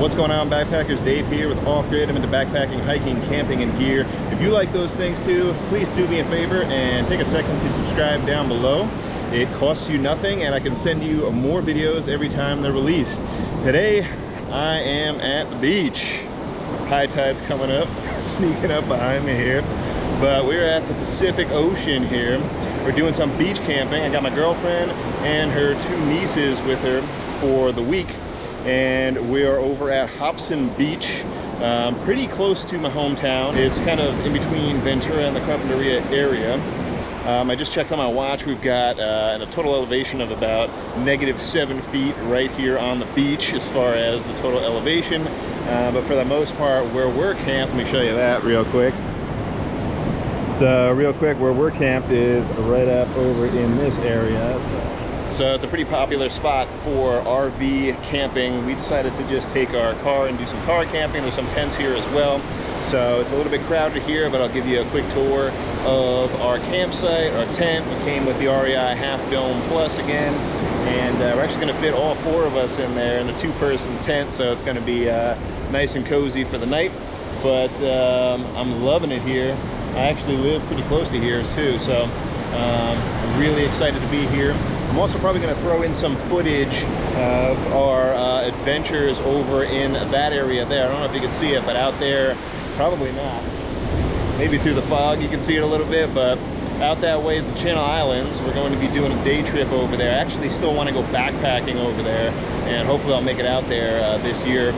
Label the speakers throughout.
Speaker 1: What's going on, backpackers? Dave here with Off Grid. I'm into backpacking, hiking, camping, and gear. If you like those things too, please do me a favor and take a second to subscribe down below. It costs you nothing, and I can send you more videos every time they're released. Today, I am at the beach. High tide's coming up, sneaking up behind me here. But we're at the Pacific Ocean here. We're doing some beach camping. I got my girlfriend and her 2 nieces with her for the week. And we are over at Hobson Beach, pretty close to my hometown. It's kind of in between Ventura and the Carpinteria area. I just checked on my watch. We've got a total elevation of about -7 feet right here on the beach as far as the total elevation. But for the most part, where we're camped, let me show you that real quick. So real quick, where we're camped is right up over in this area. So it's a pretty popular spot for RV camping. We decided to just take our car and do some car camping. There's some tents here as well. So it's a little bit crowded here, but I'll give you a quick tour of our campsite, our tent. We came with the REI Half Dome Plus again, and we're actually going to fit all 4 of us in there in a 2-person tent, so it's going to be nice and cozy for the night. But I'm loving it here. I actually live pretty close to here too, so I'm really excited to be here. I'm also probably going to throw in some footage of our adventures over in that area there. I don't know if you can see it, but out there, probably not. Maybe through the fog you can see it a little bit, but out that way is the Channel Islands. We're going to be doing a day trip over there. I actually still want to go backpacking over there, and hopefully I'll make it out there this year.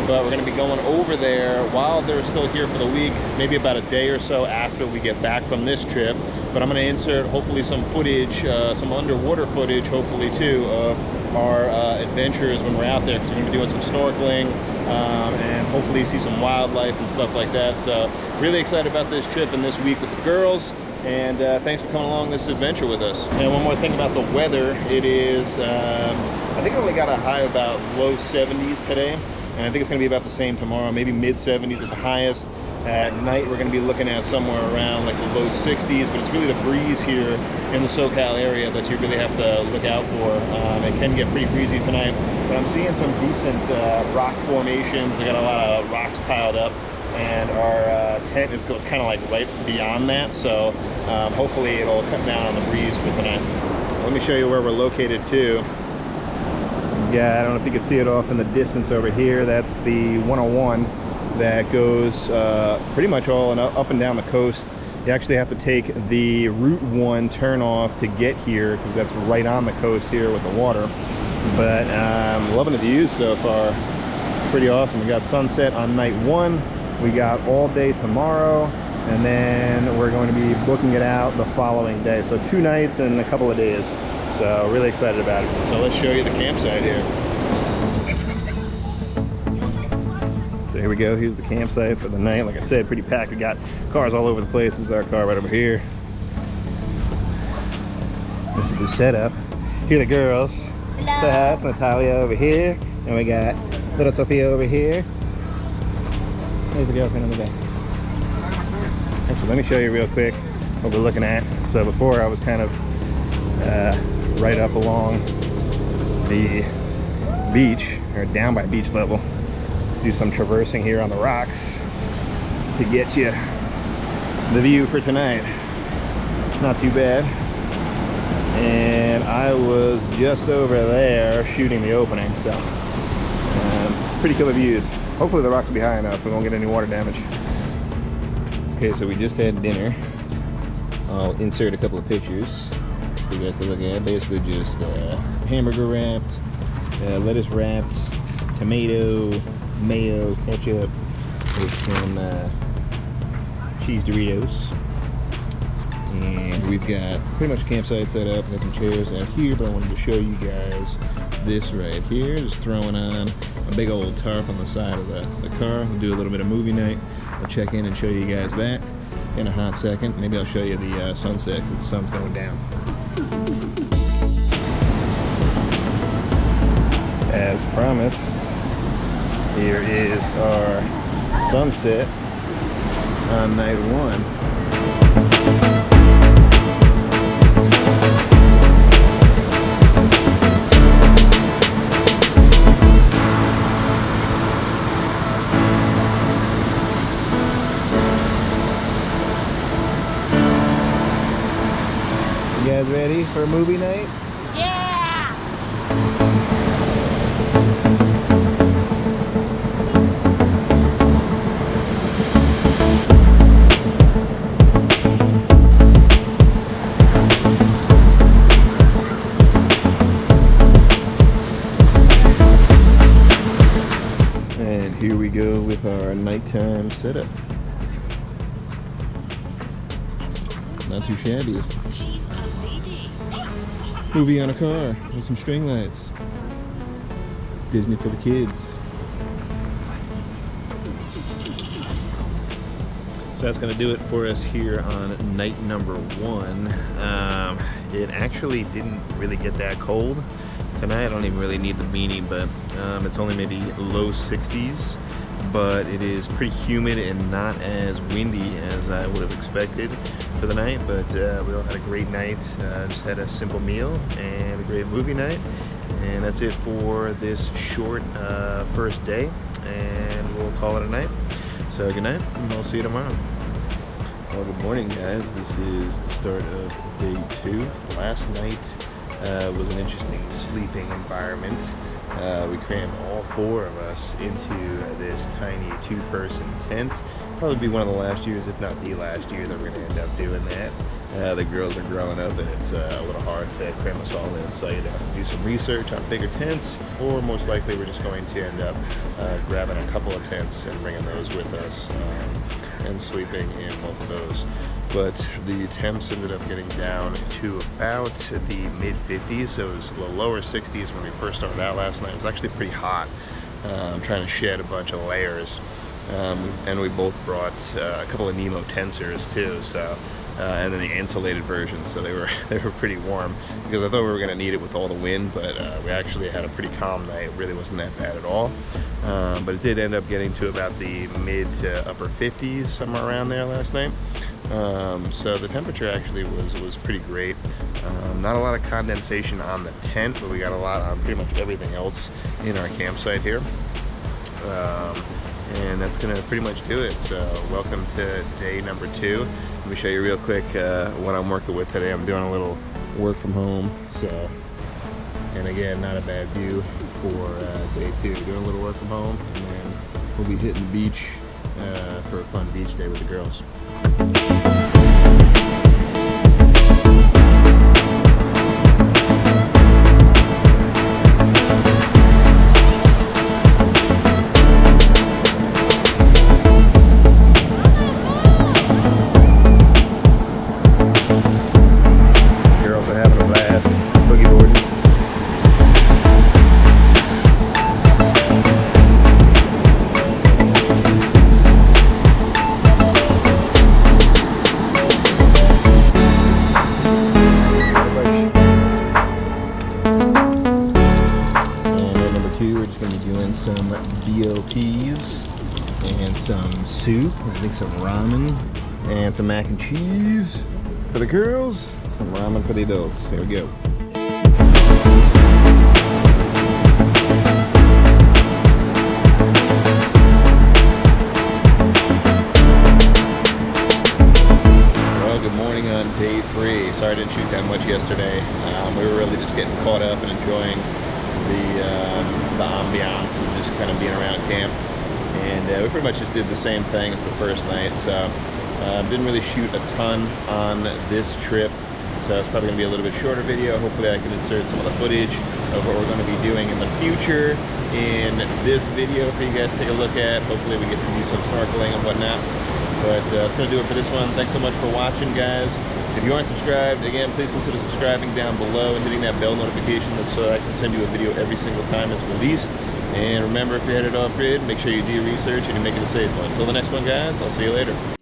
Speaker 1: But we're going to be going over there while they're still here for the week, maybe about a day or so after we get back from this trip. But I'm going to insert hopefully some footage, some underwater footage hopefully too, of our adventures when we're out there, because we're going to be doing some snorkeling and hopefully see some wildlife and stuff like that. So really excited about this trip and this week with the girls. And thanks for coming along this adventure with us. And one more thing about the weather, it is, I think I only got a high of about low 70s today. And I think it's going to be about the same tomorrow, maybe mid-70s at the highest. At night, we're going to be looking at somewhere around like the low 60s, but it's really the breeze here in the SoCal area that you really have to look out for. It can get pretty breezy tonight, but I'm seeing some decent rock formations. I got a lot of rocks piled up, and our tent is kind of like right beyond that, so hopefully it'll cut down on the breeze for tonight. Let me show you where we're located too. Yeah, I don't know if you can see it off in the distance over here. That's the 101 that goes pretty much all and up and down the coast. You actually have to take the Route 1 turn off to get here, because that's right on the coast here with the water. But I'm loving the views so far. It's pretty awesome. We got sunset on night 1. We got all day tomorrow, and then we're going to be booking it out the following day. So 2 nights and a couple of days. So really excited about it. So let's show you the campsite here. So here we go. Here's the campsite for the night. Like I said, pretty packed. We got cars all over the place. This is our car right over here. This is the setup. Here are the girls.
Speaker 2: Hello.
Speaker 1: Say hi. It's Natalia over here. And we got little Sophia over here. There's the girlfriend in the back. Actually, let me show you real quick what we're looking at. So before I was kind of right up along the beach, or down by beach level. Let's do some traversing here on the rocks to get you the view for tonight. Not too bad. And I was just over there shooting the opening, so pretty killer views. Hopefully the rocks will be high enough we won't get any water damage. Okay, so we just had dinner. I'll insert a couple of pictures for you guys to look at. Basically just hamburger wrapped, lettuce wrapped, tomato, mayo, ketchup, with some cheese Doritos. And we've got pretty much a campsite set up. Got some chairs out here, but I wanted to show you guys this right here. Just throwing on a big old tarp on the side of the car. We'll do a little bit of movie night. I'll check in and show you guys that in a hot second. Maybe I'll show you the sunset, because the sun's going down. As promised, here is our sunset on night 1. guys ready for a movie night?
Speaker 2: Yeah!
Speaker 1: And here we go with our nighttime setup. Not too shabby. Movie on a car with some string lights. Disney for the kids. So that's going to do it for us here on night number 1. It actually didn't really get that cold tonight. I don't even really need the beanie, but it's only maybe low 60s. But it is pretty humid and not as windy as I would have expected for the night. But we all had a great night. Just had a simple meal and a great movie night. And that's it for this short first day. And we'll call it a night. So good night, and we'll see you tomorrow. Well, good morning, guys. This is the start of day 2. Last night was an interesting sleeping environment. We crammed all 4 of us into this tiny 2-person tent. Probably be one of the last years, if not the last year, that we're going to end up doing that. The girls are growing up, and it's a little hard to cram us all in, so you'd have to do some research on bigger tents, or most likely we're just going to end up grabbing a couple of tents and bringing those with us and sleeping in both of those. But the temps ended up getting down to about the mid-50s, so it was the lower 60s when we first started out last night. It was actually pretty hot. I'm trying to shed a bunch of layers, and we both brought a couple of Nemo tensors too, so and then the insulated versions, so they were pretty warm, because I thought we were going to need it with all the wind, but we actually had a pretty calm night. It really wasn't that bad at all, but it did end up getting to about the mid to upper 50s, somewhere around there last night. So the temperature actually was pretty great. Not a lot of condensation on the tent, but we got a lot on pretty much everything else in our campsite here. And that's gonna pretty much do it. So welcome to day number 2. Let me show you real quick what I'm working with today. I'm doing a little work from home. So, and again, not a bad view for day 2. Doing a little work from home, and then we'll be hitting the beach for a fun beach day with the girls. Girls are having a blast boogie boarding. We're just going to be doing some BLTs and some soup, I think some ramen, and some mac and cheese for the girls, some ramen for the adults. Here we go. Well, good morning on day 3. Sorry I didn't shoot that much yesterday. We were really just getting caught up and enjoying the ambiance of just kind of being around camp, and we pretty much just did the same thing as the first night, so didn't really shoot a ton on this trip, so it's probably going to be a little bit shorter video. Hopefully I can insert some of the footage of what we're going to be doing in the future in this video for you guys to take a look at. Hopefully we get to do some snorkeling and whatnot, but that's going to do it for this one. Thanks so much for watching, guys. If you aren't subscribed, again, please consider subscribing down below and hitting that bell notification so I can send you a video every single time it's released. And remember, if you're headed off-grid, make sure you do your research and you make it a safe one. Until the next one, guys, I'll see you later.